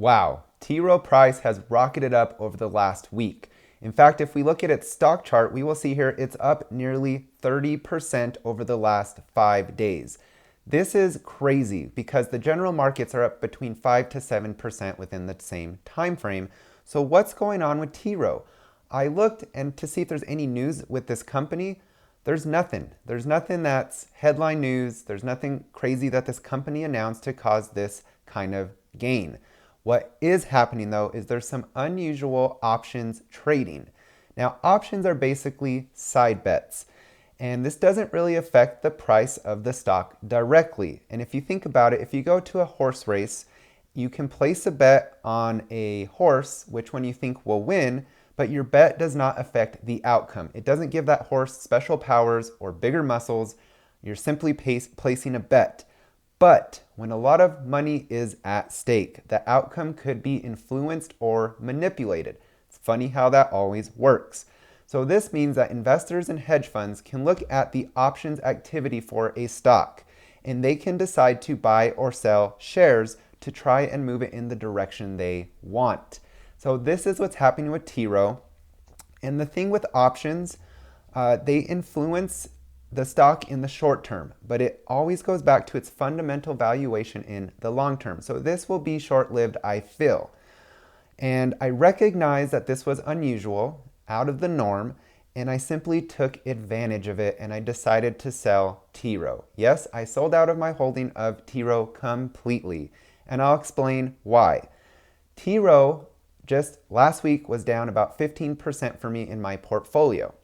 Wow, Rowe Price has rocketed up over the last week. In fact, if we look at its stock chart, we will see here it's up nearly 30% over the last 5 days. This is crazy because the general markets are up between 5 to 7% within the same time frame. So what's going on with Rowe? I looked and to see if there's any news with this company. There's nothing. There's nothing that's headline news. There's nothing crazy that this company announced to cause this kind of gain. What is happening though is there's some unusual options trading. Now, options are basically side bets, and this doesn't really affect the price of the stock directly. And if you think about it, if you go to a horse race, you can place a bet on a horse, which one you think will win, but your bet does not affect the outcome. It doesn't give that horse special powers or bigger muscles. You're simply placing a bet. But when a lot of money is at stake, the outcome could be influenced or manipulated. It's funny how that always works. So this means that investors and hedge funds can look at the options activity for a stock, and they can decide to buy or sell shares to try and move it in the direction they want. So this is what's happening with Rowe. And the thing with options, they influence the stock in the short term, but it always goes back to its fundamental valuation in the long term. So this will be short-lived, I feel. And I recognize that this was unusual, out of the norm, and I simply took advantage of it and I decided to sell Rowe. Yes, I sold out of my holding of Rowe completely, and I'll explain why. Rowe just last week was down about 15% for me in my portfolio.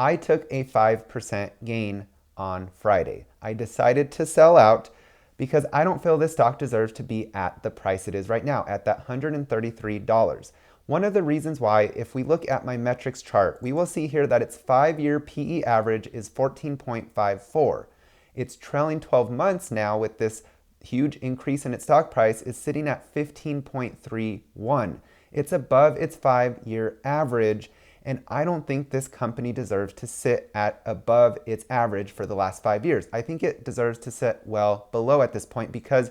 I took a 5% gain on Friday. I decided to sell out because I don't feel this stock deserves to be at the price it is right now, at that $133. One of the reasons why, if we look at my metrics chart, we will see here that its 5-year PE average is 14.54. Its trailing 12 months now with this huge increase in its stock price is sitting at 15.31. It's above its 5-year average. And I don't think this company deserves to sit at above its average for the last 5 years. I think it deserves to sit well below at this point because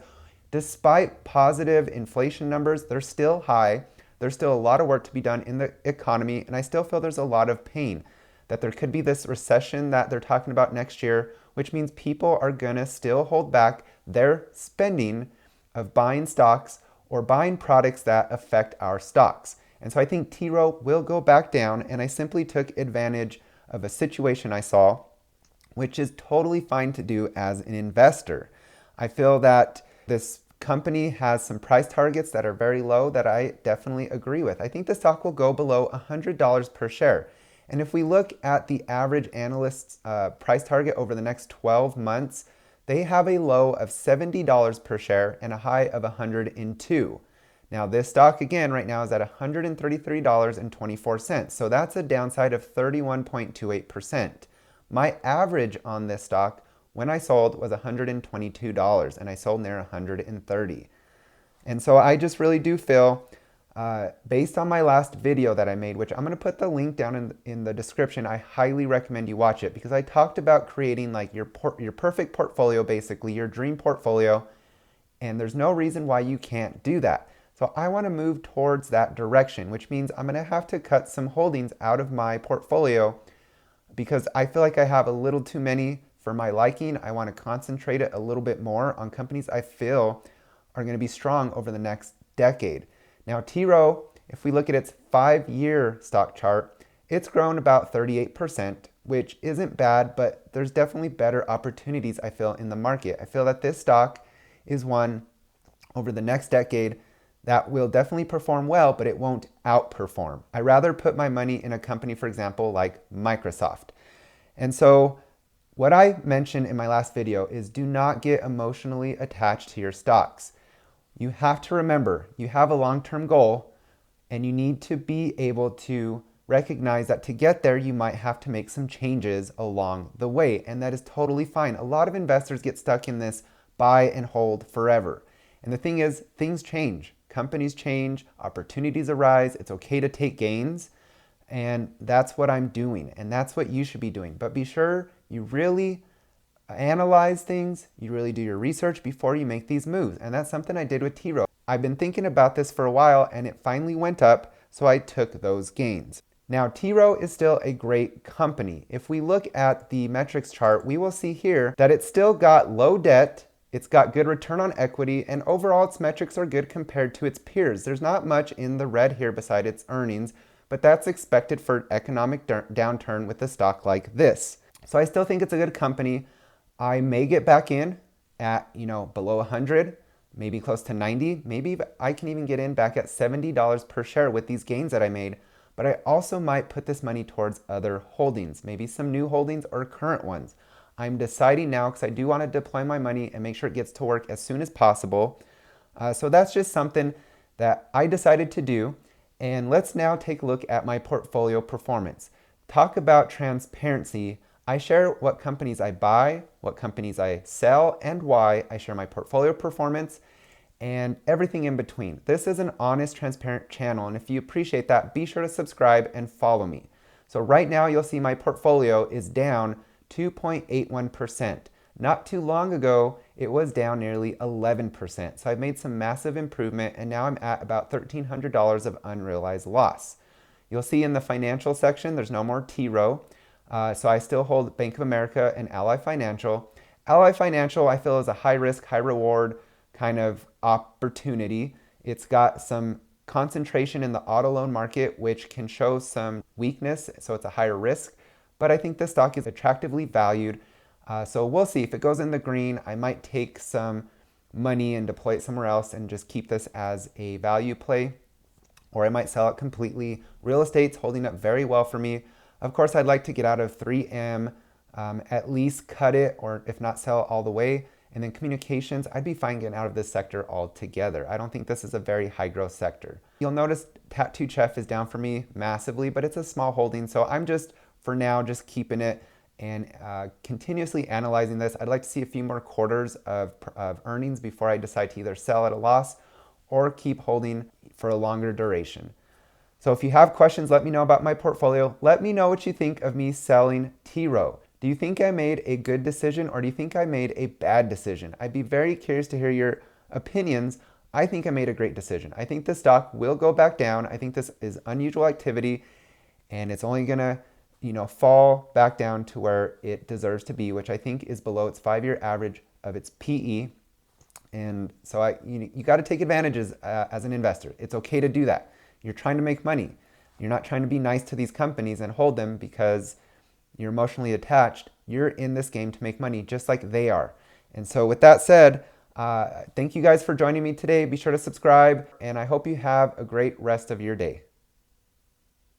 despite positive inflation numbers, they're still high. There's still a lot of work to be done in the economy. And I still feel there's a lot of pain, that there could be this recession that they're talking about next year, which means people are gonna still hold back their spending of buying stocks or buying products that affect our stocks. And so I think Rowe will go back down, and I simply took advantage of a situation I saw, which is totally fine to do as an investor. I feel that this company has some price targets that are very low that I definitely agree with. I think the stock will go below $100 per share. And if we look at the average analyst's price target over the next 12 months, they have a low of $70 per share and a high of $102. Now this stock again right now is at $133.24. So that's a downside of 31.28%. My average on this stock when I sold was $122 and I sold near $130. And so I just really do feel, based on my last video that I made, which I'm going to put the link down in the description, I highly recommend you watch it because I talked about creating like your perfect portfolio, basically your dream portfolio, and there's no reason why you can't do that. So I want to move towards that direction, which means I'm going to have to cut some holdings out of my portfolio because I feel like I have a little too many for my liking. I want to concentrate it a little bit more on companies I feel are going to be strong over the next decade. Now, Rowe, if we look at its 5-year stock chart, it's grown about 38%, which isn't bad, but there's definitely better opportunities, I feel, in the market. I feel that this stock is one over the next decade that will definitely perform well, but it won't outperform. I rather put my money in a company, for example, like Microsoft. And so what I mentioned in my last video is do not get emotionally attached to your stocks. You have to remember, you have a long-term goal and you need to be able to recognize that to get there, you might have to make some changes along the way. And that is totally fine. A lot of investors get stuck in this buy and hold forever. And the thing is, things change. Companies change, opportunities arise, it's okay to take gains, and that's what I'm doing, and that's what you should be doing. But be sure you really analyze things, you really do your research before you make these moves, and that's something I did with Rowe. I've been thinking about this for a while and it finally went up, so I took those gains. Now, TROW is still a great company. If we look at the metrics chart, we will see here that it's still got low debt, it's got good return on equity, and overall its metrics are good compared to its peers. There's not much in the red here beside its earnings, but that's expected for economic downturn with a stock like this. So I still think it's a good company. I may get back in at, below 100, maybe close to 90. Maybe I can even get in back at $70 per share with these gains that I made. But I also might put this money towards other holdings, maybe some new holdings or current ones. I'm deciding now because I do want to deploy my money and make sure it gets to work as soon as possible. So that's just something that I decided to do. And let's now take a look at my portfolio performance. Talk about transparency. I share what companies I buy, what companies I sell, and why. I share my portfolio performance and everything in between. This is an honest, transparent channel, and if you appreciate that, be sure to subscribe and follow me. So right now you'll see my portfolio is down 2.81%. Not too long ago, it was down nearly 11%. So I've made some massive improvement, and now I'm at about $1,300 of unrealized loss. You'll see in the financial section, there's no more TROW. So I still hold Bank of America and Ally Financial. Ally Financial, I feel, is a high risk, high reward kind of opportunity. It's got some concentration in the auto loan market, which can show some weakness, so it's a higher risk. But I think the stock is attractively valued. So we'll see. If it goes in the green, I might take some money and deploy it somewhere else and just keep this as a value play, or I might sell it completely. Real estate's holding up very well for me. Of course, I'd like to get out of 3M, at least cut it, or if not sell all the way. And then communications, I'd be fine getting out of this sector altogether. I don't think this is a very high growth sector. You'll notice Tattoo Chef is down for me massively, but it's a small holding. So I'm just, for now, just keeping it and continuously analyzing this. I'd like to see a few more quarters of earnings before I decide to either sell at a loss or keep holding for a longer duration. So if you have questions, let me know about my portfolio. Let me know what you think of me selling TROW. Do you think I made a good decision, or do you think I made a bad decision? I'd be very curious to hear your opinions. I think I made a great decision. I think the stock will go back down. I think this is unusual activity, and it's only gonna, fall back down to where it deserves to be, which I think is below its 5-year average of its PE. And so you got to take advantages as an investor. It's okay to do that. You're trying to make money. You're not trying to be nice to these companies and hold them because you're emotionally attached. You're in this game to make money just like they are. And so with that said, thank you guys for joining me today. Be sure to subscribe, and I hope you have a great rest of your day.